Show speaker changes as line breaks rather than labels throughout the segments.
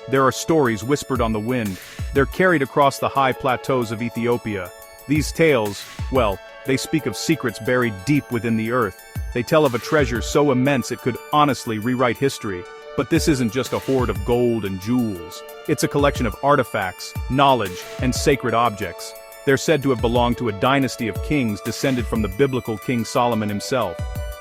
There are stories whispered on the wind. They're carried across the high plateaus of Ethiopia. These tales, well, they speak of secrets buried deep within the earth. They tell of a treasure so immense it could honestly rewrite history. But this isn't just a hoard of gold and jewels. It's a collection of artifacts, knowledge, and sacred objects. They're said to have belonged to a dynasty of kings descended from the biblical King Solomon himself.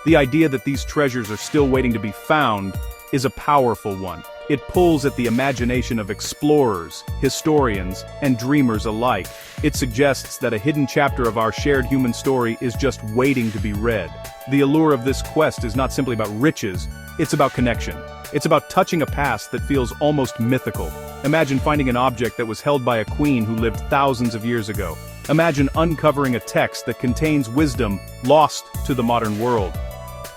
The idea that these treasures are still waiting to be found is a powerful one. It pulls at the imagination of explorers, historians, and dreamers alike. It suggests that a hidden chapter of our shared human story is just waiting to be read. The allure of this quest is not simply about riches, it's about connection. It's about touching a past that feels almost mythical. Imagine finding an object that was held by a queen who lived thousands of years ago. Imagine uncovering a text that contains wisdom lost to the modern world.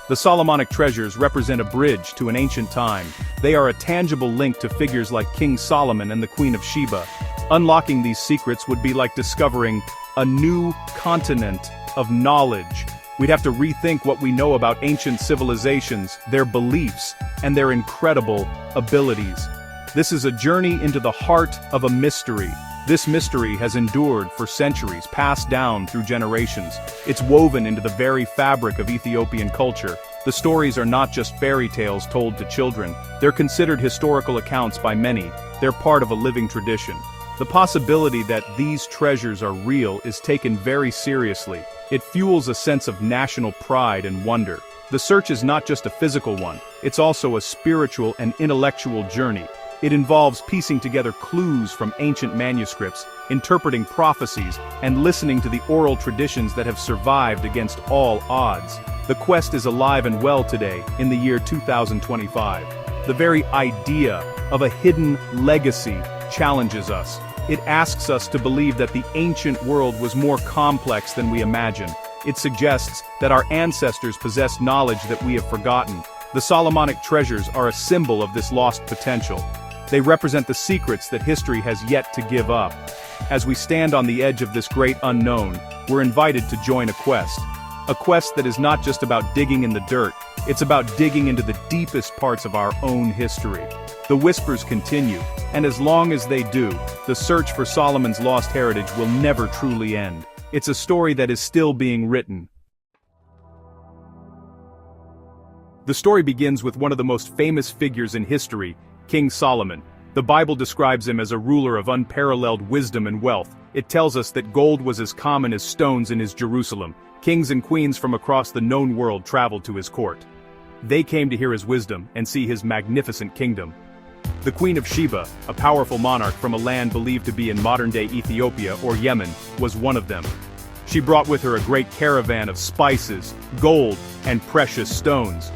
The Solomonic treasures represent a bridge to an ancient time. They are a tangible link to figures like King Solomon and the Queen of Sheba. Unlocking these secrets would be like discovering a new continent of knowledge. We'd have to rethink what we know about ancient civilizations, their beliefs, and their incredible abilities. This is a journey into the heart of a mystery. This mystery has endured for centuries, passed down through generations. It's woven into the very fabric of Ethiopian culture. The stories are not just fairy tales told to children. They're considered historical accounts by many. They're part of a living tradition. The possibility that these treasures are real is taken very seriously. It fuels a sense of national pride and wonder. The search is not just a physical one, it's also a spiritual and intellectual journey. It involves piecing together clues from ancient manuscripts, interpreting prophecies, and listening to the oral traditions that have survived against all odds. The quest is alive and well today, in the year 2025. The very idea of a hidden legacy challenges us. It asks us to believe that the ancient world was more complex than we imagine. It suggests that our ancestors possessed knowledge that we have forgotten. The Solomonic treasures are a symbol of this lost potential. They represent the secrets that history has yet to give up. As we stand on the edge of this great unknown, we're invited to join a quest. A quest that is not just about digging in the dirt, it's about digging into the deepest parts of our own history. The whispers continue, and as long as they do, the search for Solomon's lost heritage will never truly end. It's a story that is still being written. The story begins with one of the most famous figures in history, King Solomon. The Bible describes him as a ruler of unparalleled wisdom and wealth. It tells us that gold was as common as stones in his Jerusalem. Kings and queens from across the known world traveled to his court. They came to hear his wisdom and see his magnificent kingdom. The Queen of Sheba, a powerful monarch from a land believed to be in modern-day Ethiopia or Yemen, was one of them. She brought with her a great caravan of spices, gold, and precious stones.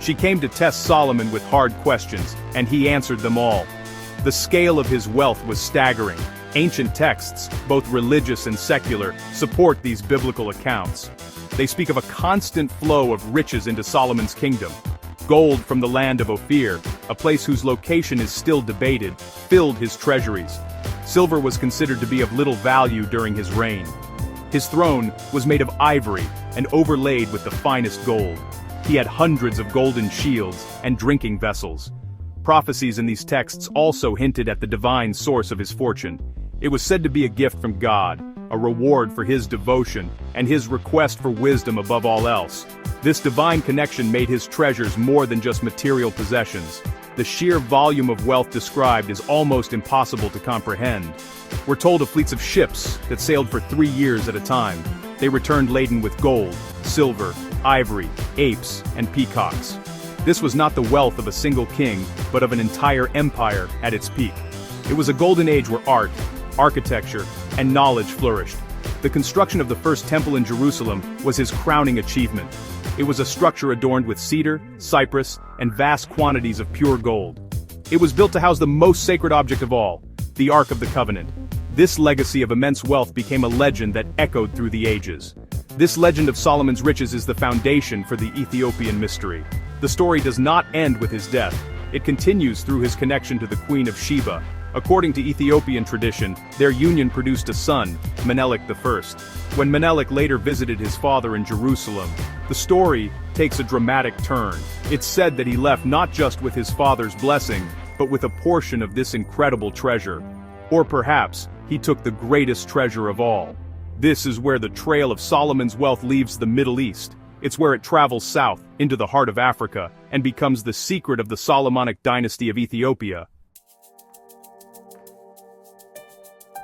She came to test Solomon with hard questions, and he answered them all. The scale of his wealth was staggering. Ancient texts, both religious and secular, support these biblical accounts. They speak of a constant flow of riches into Solomon's kingdom. Gold from the land of Ophir, a place whose location is still debated, filled his treasuries. Silver was considered to be of little value during his reign. His throne was made of ivory and overlaid with the finest gold. He had hundreds of golden shields and drinking vessels. Prophecies in these texts also hinted at the divine source of his fortune. It was said to be a gift from God, a reward for his devotion, and his request for wisdom above all else. This divine connection made his treasures more than just material possessions. The sheer volume of wealth described is almost impossible to comprehend. We're told of fleets of ships that sailed for 3 years at a time. They returned laden with gold, silver, ivory, apes, and peacocks. This was not the wealth of a single king, but of an entire empire at its peak. It was a golden age where art, architecture, and knowledge flourished. The construction of the first temple in Jerusalem was his crowning achievement. It was a structure adorned with cedar, cypress, and vast quantities of pure gold. It was built to house the most sacred object of all, the Ark of the Covenant. This legacy of immense wealth became a legend that echoed through the ages. This legend of Solomon's riches is the foundation for the Ethiopian mystery. The story does not end with his death. It continues through his connection to the Queen of Sheba. According to Ethiopian tradition, their union produced a son, Menelik I. When Menelik later visited his father in Jerusalem, the story takes a dramatic turn. It's said that he left not just with his father's blessing, but with a portion of this incredible treasure. Or perhaps, he took the greatest treasure of all. This is where the trail of Solomon's wealth leaves the Middle East. It's where it travels south, into the heart of Africa, and becomes the secret of the Solomonic Dynasty of Ethiopia.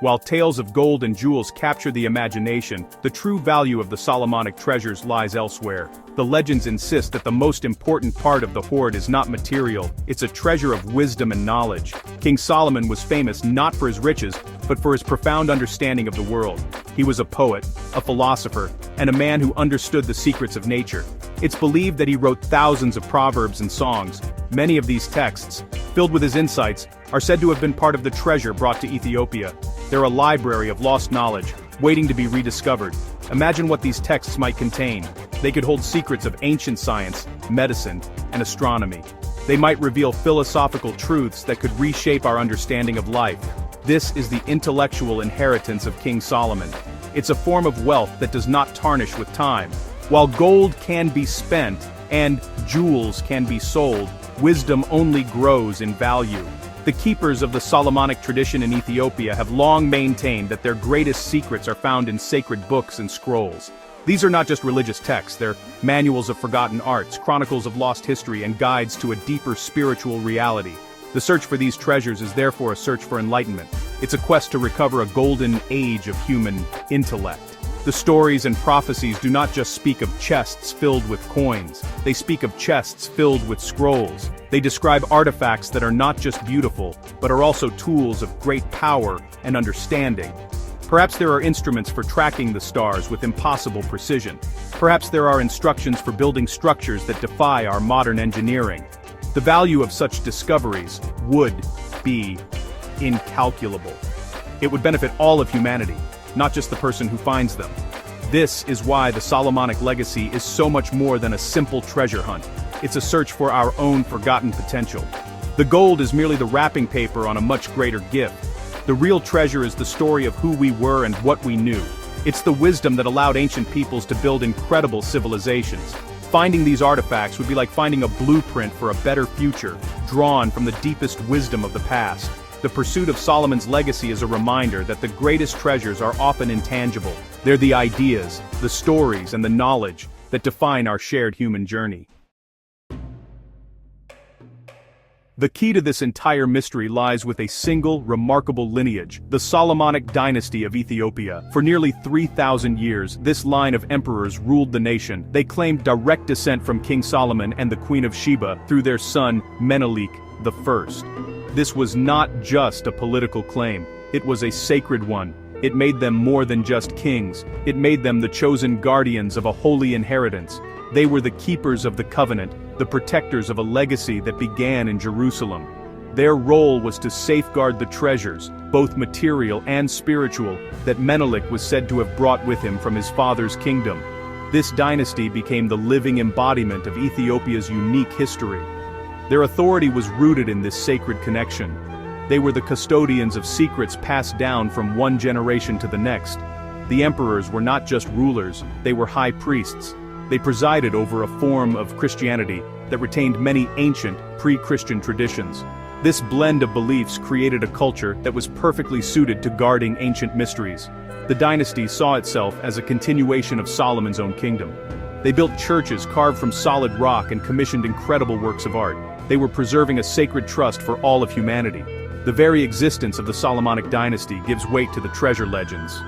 While tales of gold and jewels capture the imagination, the true value of the Solomonic treasures lies elsewhere. The legends insist that the most important part of the hoard is not material, it's a treasure of wisdom and knowledge. King Solomon was famous not for his riches, but for his profound understanding of the world. He was a poet, a philosopher, and a man who understood the secrets of nature. It's believed that he wrote thousands of proverbs and songs. Many of these texts, filled with his insights, are said to have been part of the treasure brought to Ethiopia. They're a library of lost knowledge, waiting to be rediscovered. Imagine what these texts might contain. They could hold secrets of ancient science, medicine, and astronomy. They might reveal philosophical truths that could reshape our understanding of life. This is the intellectual inheritance of King Solomon. It's a form of wealth that does not tarnish with time. While gold can be spent, and jewels can be sold, wisdom only grows in value. The keepers of the Solomonic tradition in Ethiopia have long maintained that their greatest secrets are found in sacred books and scrolls. These are not just religious texts, they're manuals of forgotten arts, chronicles of lost history, and guides to a deeper spiritual reality. The search for these treasures is therefore a search for enlightenment. It's a quest to recover a golden age of human intellect. The stories and prophecies do not just speak of chests filled with coins, they speak of chests filled with scrolls. They describe artifacts that are not just beautiful, but are also tools of great power and understanding. Perhaps there are instruments for tracking the stars with impossible precision. Perhaps there are instructions for building structures that defy our modern engineering. The value of such discoveries would be incalculable. It would benefit all of humanity, not just the person who finds them. This is why the Solomonic legacy is so much more than a simple treasure hunt. It's a search for our own forgotten potential. The gold is merely the wrapping paper on a much greater gift. The real treasure is the story of who we were and what we knew. It's the wisdom that allowed ancient peoples to build incredible civilizations. Finding these artifacts would be like finding a blueprint for a better future, drawn from the deepest wisdom of the past. The pursuit of Solomon's legacy is a reminder that the greatest treasures are often intangible. They're the ideas, the stories, and the knowledge that define our shared human journey. The key to this entire mystery lies with a single, remarkable lineage, the Solomonic Dynasty of Ethiopia. For nearly 3,000 years, this line of emperors ruled the nation. They claimed direct descent from King Solomon and the Queen of Sheba through their son, Menelik I. This was not just a political claim, it was a sacred one. It made them more than just kings, it made them the chosen guardians of a holy inheritance. They were the keepers of the covenant, the protectors of a legacy that began in Jerusalem. Their role was to safeguard the treasures, both material and spiritual, that Menelik was said to have brought with him from his father's kingdom. This dynasty became the living embodiment of Ethiopia's unique history. Their authority was rooted in this sacred connection. They were the custodians of secrets passed down from one generation to the next. The emperors were not just rulers, they were high priests. They presided over a form of Christianity that retained many ancient, pre-Christian traditions. This blend of beliefs created a culture that was perfectly suited to guarding ancient mysteries. The dynasty saw itself as a continuation of Solomon's own kingdom. They built churches carved from solid rock and commissioned incredible works of art. They were preserving a sacred trust for all of humanity. The very existence of the Solomonic dynasty gives weight to the treasure legends.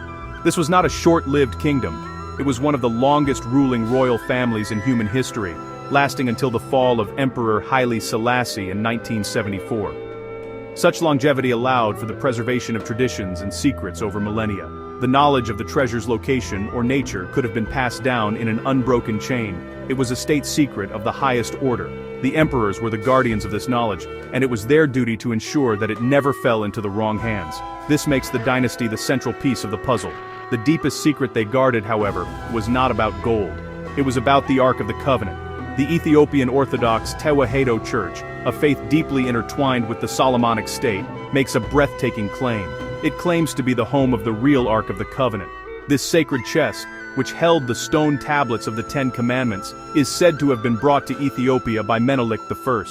This was not a short-lived kingdom. It was one of the longest ruling royal families in human history, lasting until the fall of Emperor Haile Selassie in 1974. Such longevity allowed for the preservation of traditions and secrets over millennia. The knowledge of the treasure's location or nature could have been passed down in an unbroken chain. It was a state secret of the highest order. The emperors were the guardians of this knowledge, and it was their duty to ensure that it never fell into the wrong hands. This makes the dynasty the central piece of the puzzle. The deepest secret they guarded, however, was not about gold. It was about the Ark of the Covenant. The Ethiopian Orthodox Tewahedo Church, a faith deeply intertwined with the Solomonic state, makes a breathtaking claim. It claims to be the home of the real Ark of the Covenant. This sacred chest, which held the stone tablets of the Ten Commandments, is said to have been brought to Ethiopia by Menelik I.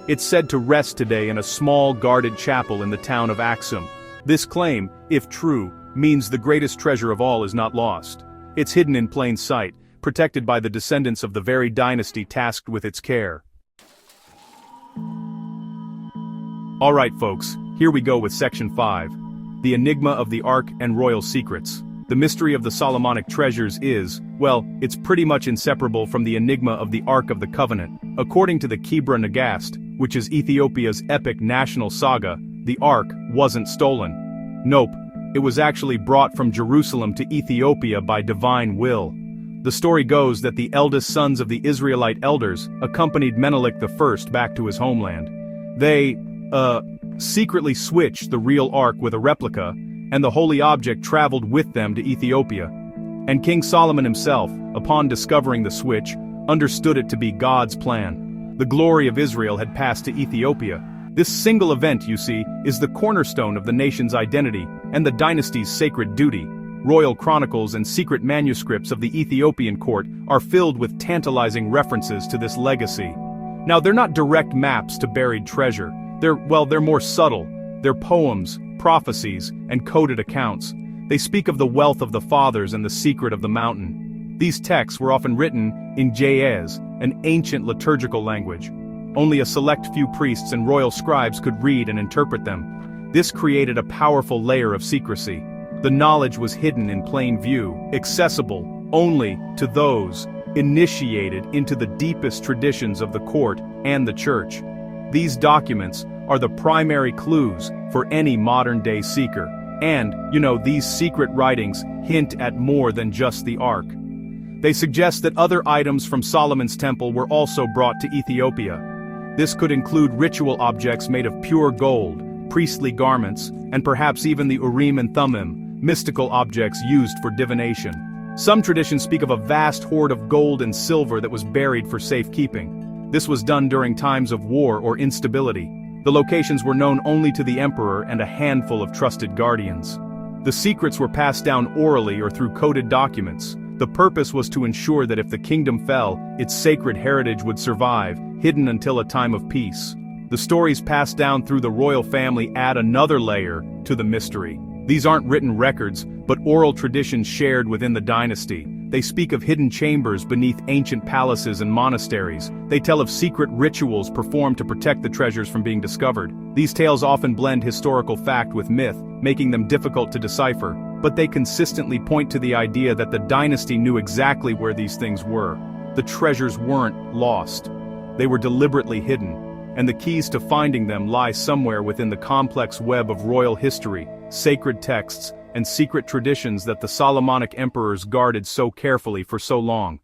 It's said to rest today in a small guarded chapel in the town of Axum. This claim, if true, means the greatest treasure of all is not lost. It's hidden in plain sight, protected by the descendants of the very dynasty tasked with its care. Alright folks, here we go with section 5. The enigma of the Ark and royal secrets. The mystery of the Solomonic treasures is, well, it's pretty much inseparable from the enigma of the Ark of the Covenant. According to the Kebra Nagast, which is Ethiopia's epic national saga, the Ark wasn't stolen. Nope, it was actually brought from Jerusalem to Ethiopia by divine will. The story goes that the eldest sons of the Israelite elders accompanied Menelik I back to his homeland. They, secretly switched the real Ark with a replica, and the holy object traveled with them to Ethiopia. And King Solomon himself, upon discovering the switch, understood it to be God's plan. The glory of Israel had passed to Ethiopia. This single event, you see, is the cornerstone of the nation's identity and the dynasty's sacred duty. Royal chronicles and secret manuscripts of the Ethiopian court are filled with tantalizing references to this legacy. Now, they're not direct maps to buried treasure. They're more subtle. They're poems, prophecies, and coded accounts. They speak of the wealth of the fathers and the secret of the mountain. These texts were often written in Ge'ez, an ancient liturgical language. Only a select few priests and royal scribes could read and interpret them. This created a powerful layer of secrecy. The knowledge was hidden in plain view, accessible only to those initiated into the deepest traditions of the court and the church. These documents are the primary clues for any modern-day seeker. And, these secret writings hint at more than just the Ark. They suggest that other items from Solomon's temple were also brought to Ethiopia. This could include ritual objects made of pure gold, priestly garments, and perhaps even the Urim and Thummim, mystical objects used for divination. Some traditions speak of a vast hoard of gold and silver that was buried for safekeeping. This was done during times of war or instability. The locations were known only to the emperor and a handful of trusted guardians. The secrets were passed down orally or through coded documents. The purpose was to ensure that if the kingdom fell, its sacred heritage would survive, hidden until a time of peace. The stories passed down through the royal family add another layer to the mystery. These aren't written records, but oral traditions shared within the dynasty. They speak of hidden chambers beneath ancient palaces and monasteries. They tell of secret rituals performed to protect the treasures from being discovered. These tales often blend historical fact with myth, making them difficult to decipher. But they consistently point to the idea that the dynasty knew exactly where these things were. The treasures weren't lost. They were deliberately hidden, and the keys to finding them lie somewhere within the complex web of royal history, sacred texts, and secret traditions that the Solomonic emperors guarded so carefully for so long.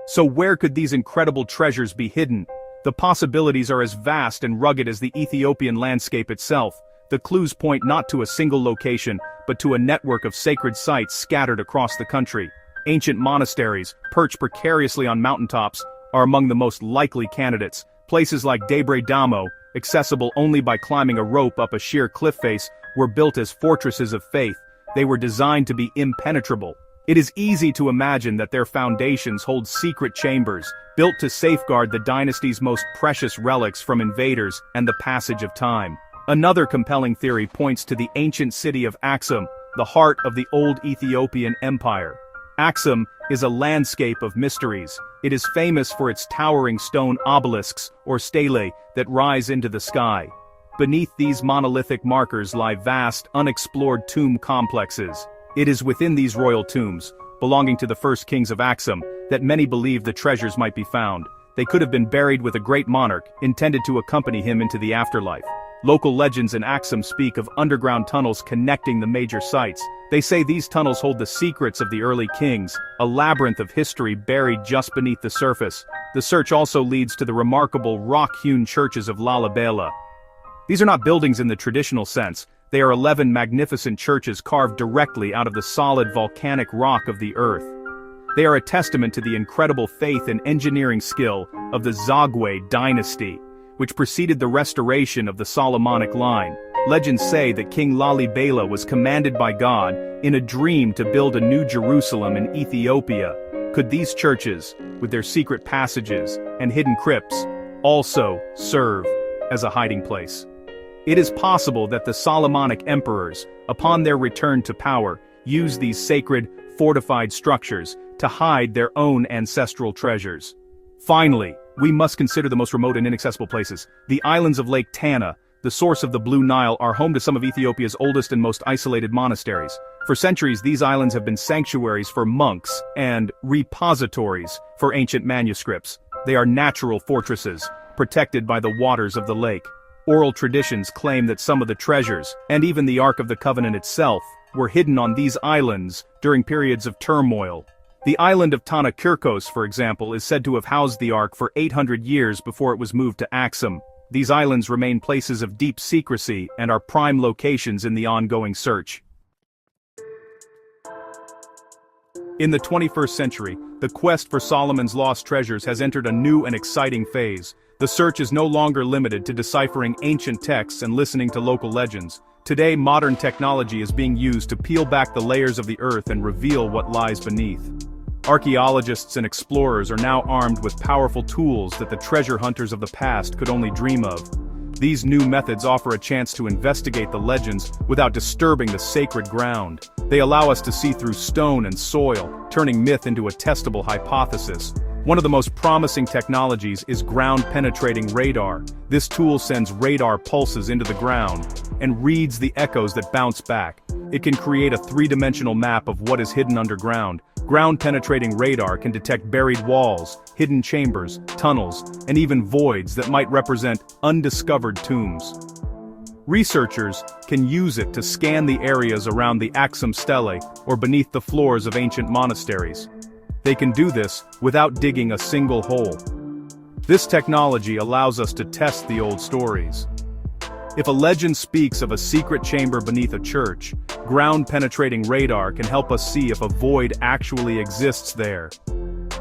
So where could these incredible treasures be hidden? The possibilities are as vast and rugged as the Ethiopian landscape itself. The clues point not to a single location, but to a network of sacred sites scattered across the country. Ancient monasteries, perched precariously on mountaintops, are among the most likely candidates. Places like Debre Damo, accessible only by climbing a rope up a sheer cliff face, were built as fortresses of faith. They were designed to be impenetrable. It is easy to imagine that their foundations hold secret chambers, built to safeguard the dynasty's most precious relics from invaders and the passage of time. Another compelling theory points to the ancient city of Axum, the heart of the old Ethiopian empire. Axum is a landscape of mysteries. It is famous for its towering stone obelisks, or stelae, that rise into the sky. Beneath these monolithic markers lie vast, unexplored tomb complexes. It is within these royal tombs, belonging to the first kings of Axum, that many believe the treasures might be found. They could have been buried with a great monarch, intended to accompany him into the afterlife. Local legends in Axum speak of underground tunnels connecting the major sites. They say these tunnels hold the secrets of the early kings, a labyrinth of history buried just beneath the surface. The search also leads to the remarkable rock-hewn churches of Lalibela. These are not buildings in the traditional sense. They are 11 magnificent churches carved directly out of the solid volcanic rock of the earth. They are a testament to the incredible faith and engineering skill of the Zagwe dynasty, which preceded the restoration of the Solomonic line. Legends say that King Lalibela was commanded by God in a dream to build a new Jerusalem in Ethiopia. Could these churches, with their secret passages and hidden crypts, also serve as a hiding place? It is possible that the Solomonic emperors, upon their return to power, used these sacred, fortified structures to hide their own ancestral treasures. Finally, we must consider the most remote and inaccessible places. The islands of Lake Tana, the source of the Blue Nile, are home to some of Ethiopia's oldest and most isolated monasteries. For centuries, these islands have been sanctuaries for monks and repositories for ancient manuscripts. They are natural fortresses, protected by the waters of the lake. Oral traditions claim that some of the treasures, and even the Ark of the Covenant itself, were hidden on these islands during periods of turmoil. The island of Tana Kirkos, for example, is said to have housed the Ark for 800 years before it was moved to Axum. These islands remain places of deep secrecy and are prime locations in the ongoing search. In the 21st century, the quest for Solomon's lost treasures has entered a new and exciting phase. The search is no longer limited to deciphering ancient texts and listening to local legends. Today, modern technology is being used to peel back the layers of the earth and reveal what lies beneath. Archaeologists and explorers are now armed with powerful tools that the treasure hunters of the past could only dream of. These new methods offer a chance to investigate the legends without disturbing the sacred ground. They allow us to see through stone and soil, turning myth into a testable hypothesis. One of the most promising technologies is ground-penetrating radar. This tool sends radar pulses into the ground and reads the echoes that bounce back. It can create a three-dimensional map of what is hidden underground. Ground-penetrating radar can detect buried walls, hidden chambers, tunnels, and even voids that might represent undiscovered tombs. Researchers can use it to scan the areas around the Axum stele or beneath the floors of ancient monasteries. They can do this without digging a single hole. This technology allows us to test the old stories. If a legend speaks of a secret chamber beneath a church, ground-penetrating radar can help us see if a void actually exists there.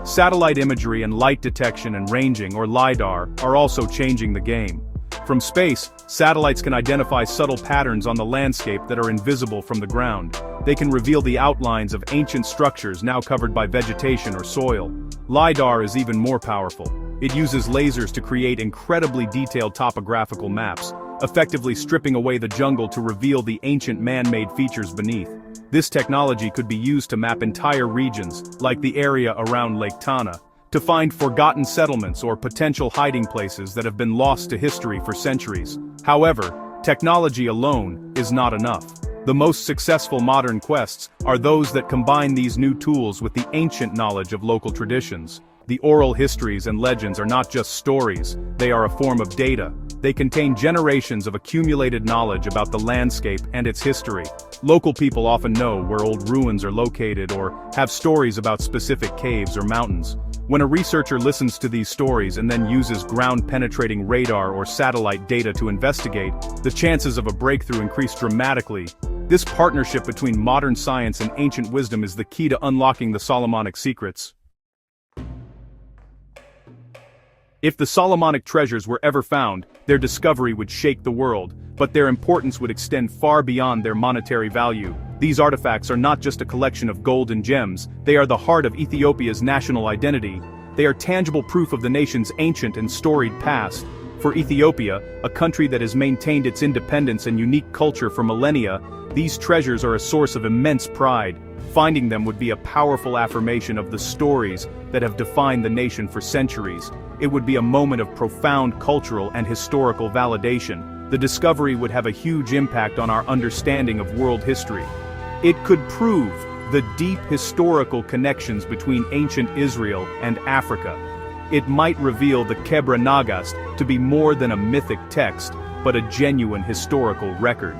Satellite imagery and light detection and ranging, or LiDAR, are also changing the game. From space, satellites can identify subtle patterns on the landscape that are invisible from the ground. They can reveal the outlines of ancient structures now covered by vegetation or soil. LiDAR is even more powerful. It uses lasers to create incredibly detailed topographical maps, effectively stripping away the jungle to reveal the ancient man-made features beneath. This technology could be used to map entire regions, like the area around Lake Tana, to find forgotten settlements or potential hiding places that have been lost to history for centuries. However, technology alone is not enough. The most successful modern quests are those that combine these new tools with the ancient knowledge of local traditions. The oral histories and legends are not just stories, they are a form of data. They contain generations of accumulated knowledge about the landscape and its history. Local people often know where old ruins are located or have stories about specific caves or mountains. When a researcher listens to these stories and then uses ground-penetrating radar or satellite data to investigate, the chances of a breakthrough increase dramatically. This partnership between modern science and ancient wisdom is the key to unlocking the Solomonic secrets. If the Solomonic treasures were ever found, their discovery would shake the world, but their importance would extend far beyond their monetary value. These artifacts are not just a collection of gold and gems, they are the heart of Ethiopia's national identity. They are tangible proof of the nation's ancient and storied past. For Ethiopia, a country that has maintained its independence and unique culture for millennia, these treasures are a source of immense pride. Finding them would be a powerful affirmation of the stories that have defined the nation for centuries. It would be a moment of profound cultural and historical validation. The discovery would have a huge impact on our understanding of world history. It could prove the deep historical connections between ancient Israel and Africa. It might reveal the Kebra Nagast to be more than a mythic text, but a genuine historical record.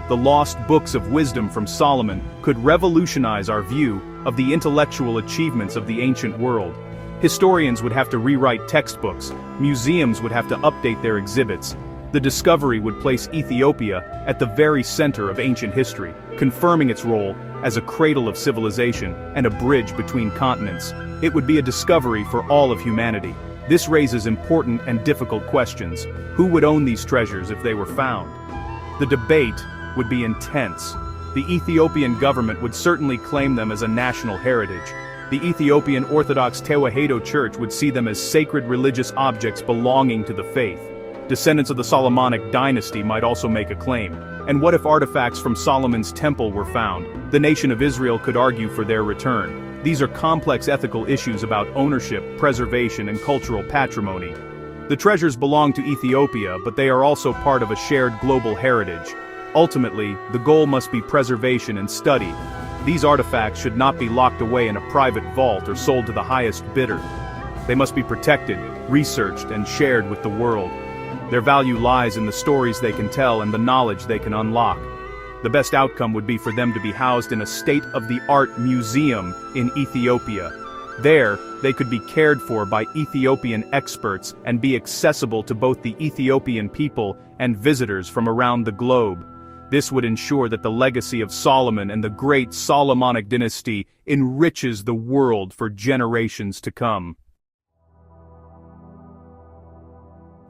The lost books of wisdom from Solomon could revolutionize our view of the intellectual achievements of the ancient world. Historians would have to rewrite textbooks, museums would have to update their exhibits. The discovery would place Ethiopia at the very center of ancient history, confirming its role as a cradle of civilization and a bridge between continents. It would be a discovery for all of humanity. This raises important and difficult questions. Who would own these treasures if they were found? The debate would be intense. The Ethiopian government would certainly claim them as a national heritage. The Ethiopian Orthodox Tewahedo Church would see them as sacred religious objects belonging to the faith. Descendants of the Solomonic Dynasty might also make a claim. And what if artifacts from Solomon's temple were found? The nation of Israel could argue for their return. These are complex ethical issues about ownership, preservation, and cultural patrimony. The treasures belong to Ethiopia, but they are also part of a shared global heritage. Ultimately, the goal must be preservation and study. These artifacts should not be locked away in a private vault or sold to the highest bidder. They must be protected, researched, and shared with the world. Their value lies in the stories they can tell and the knowledge they can unlock. The best outcome would be for them to be housed in a state-of-the-art museum in Ethiopia. There, they could be cared for by Ethiopian experts and be accessible to both the Ethiopian people and visitors from around the globe. This would ensure that the legacy of Solomon and the great Solomonic dynasty enriches the world for generations to come.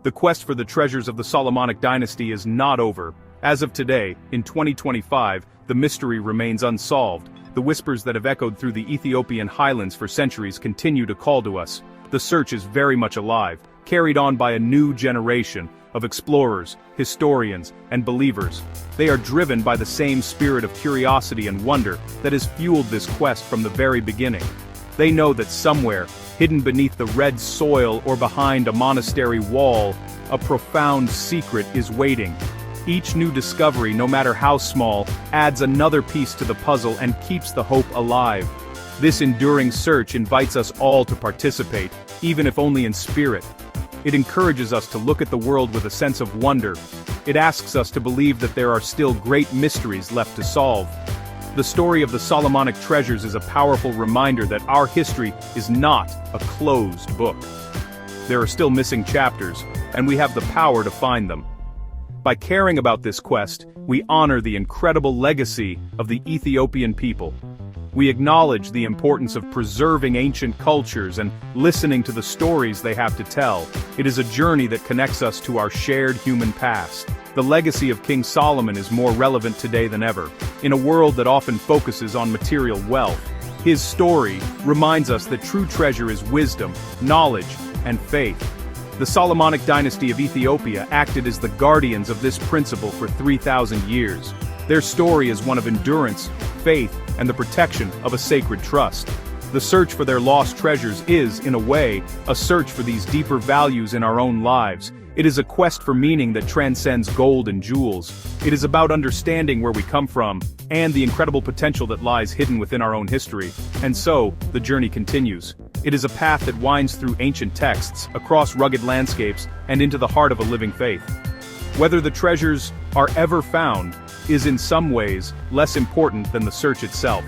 The quest for the treasures of the Solomonic dynasty is not over. As of today, in 2025, the mystery remains unsolved. The whispers that have echoed through the Ethiopian highlands for centuries continue to call to us. The search is very much alive, carried on by a new generation of explorers, historians, and believers. They are driven by the same spirit of curiosity and wonder that has fueled this quest from the very beginning. They know that somewhere, hidden beneath the red soil or behind a monastery wall, a profound secret is waiting. Each new discovery, no matter how small, adds another piece to the puzzle and keeps the hope alive. This enduring search invites us all to participate, even if only in spirit. It encourages us to look at the world with a sense of wonder. It asks us to believe that there are still great mysteries left to solve. The story of the Solomonic treasures is a powerful reminder that our history is not a closed book. There are still missing chapters, and we have the power to find them. By caring about this quest, we honor the incredible legacy of the Ethiopian people. We acknowledge the importance of preserving ancient cultures and listening to the stories they have to tell. It is a journey that connects us to our shared human past. The legacy of King Solomon is more relevant today than ever. In a world that often focuses on material wealth, his story reminds us that true treasure is wisdom, knowledge, and faith. The Solomonic Dynasty of Ethiopia acted as the guardians of this principle for 3,000 years. Their story is one of endurance, faith, and the protection of a sacred trust. The search for their lost treasures is, in a way, a search for these deeper values in our own lives. It is a quest for meaning that transcends gold and jewels. It is about understanding where we come from, and the incredible potential that lies hidden within our own history. And so, the journey continues. It is a path that winds through ancient texts, across rugged landscapes, and into the heart of a living faith. Whether the treasures are ever found is in some ways less important than the search itself.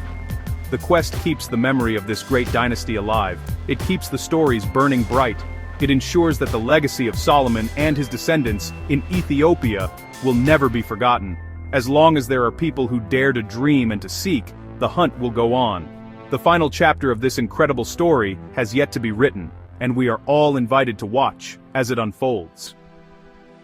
The quest keeps the memory of this great dynasty alive. It keeps the stories burning bright. It ensures that the legacy of Solomon and his descendants in Ethiopia will never be forgotten. As long as there are people who dare to dream and to seek, the hunt will go on. The final chapter of this incredible story has yet to be written, and we are all invited to watch as it unfolds.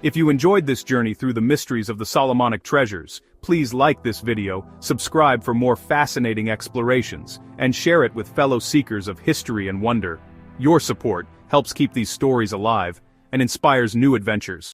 If you enjoyed this journey through the mysteries of the Solomonic treasures, please like this video, subscribe for more fascinating explorations, and share it with fellow seekers of history and wonder. Your support helps keep these stories alive and inspires new adventures.